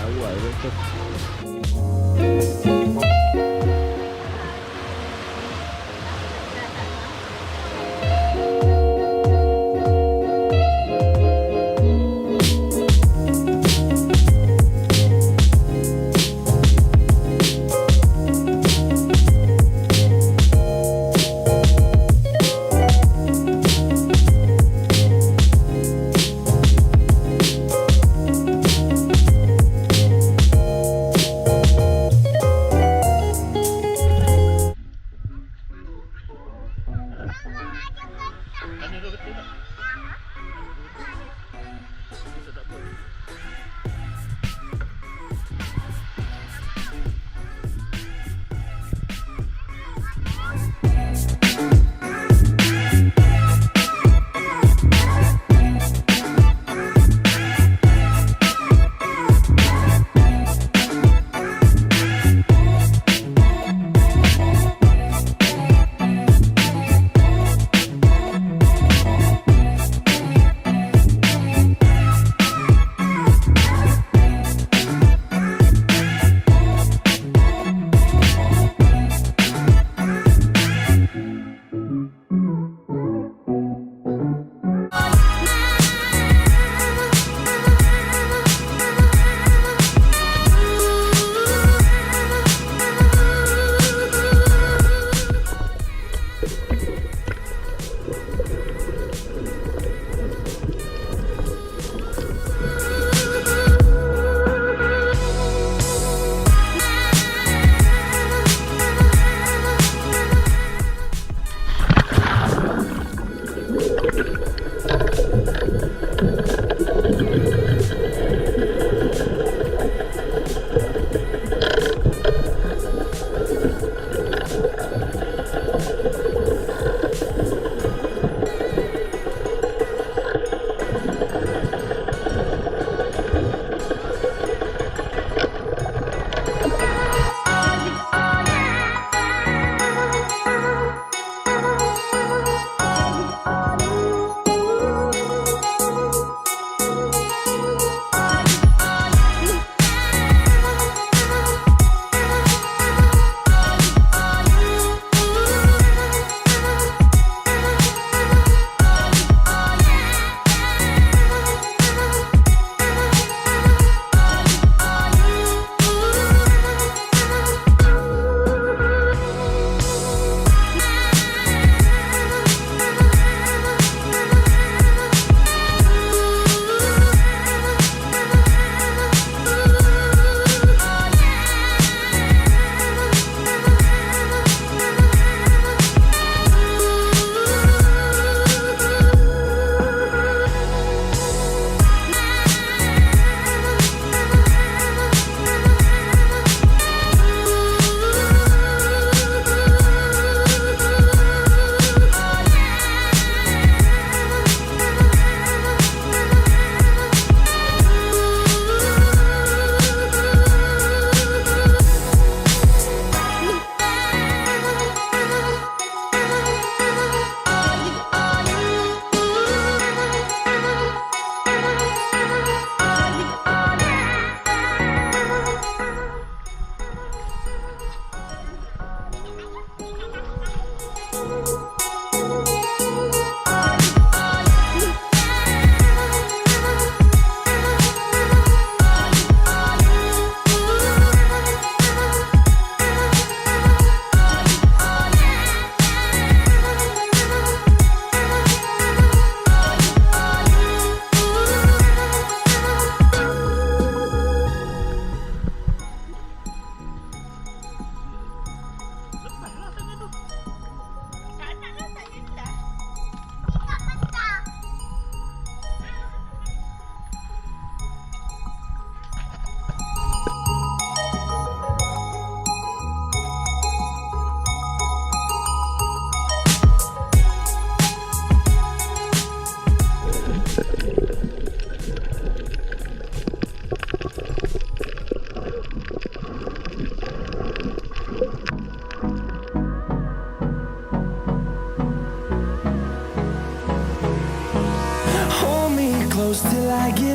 Awal betul.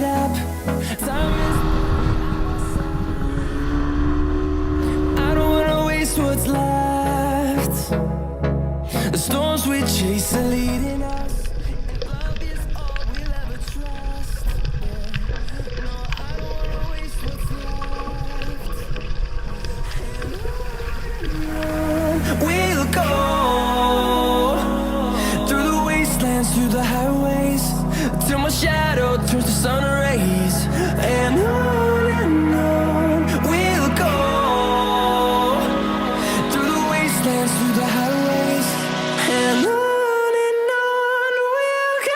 step. Time is, I don't wanna waste what's left. The storms we chase are leading us, and love is all we'll ever trust. Yeah. No, I don't wanna waste what's left. And we'll go through the wastelands, through the highways, till my shadow turns to sun rays. And on we'll go through the wastelands, through the highways, and on we'll go.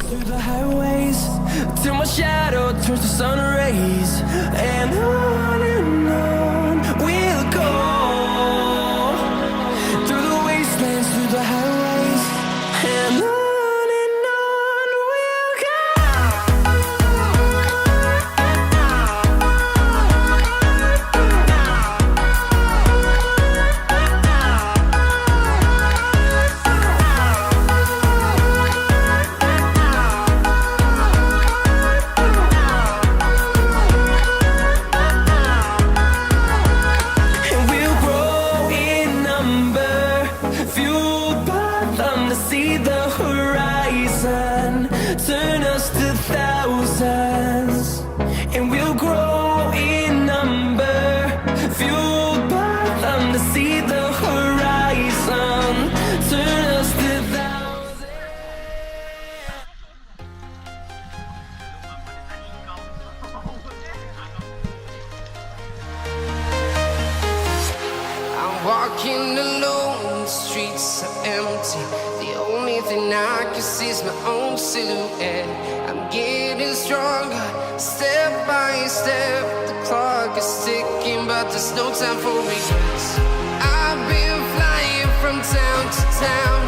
Through the highways, till my shadow turns to sun rays. And on we'll go through the wastelands, through the highways, and on we'll go. See the horizon, turn us to thousands, and we'll grow in number, fueled by them to see the horizon, turn us to thousands. I'm walking alone, the streets are empty. The only thing I can see is my own silhouette. I'm getting stronger, step by step. The clock is ticking, but there's no time for regrets. I've been flying from town to town,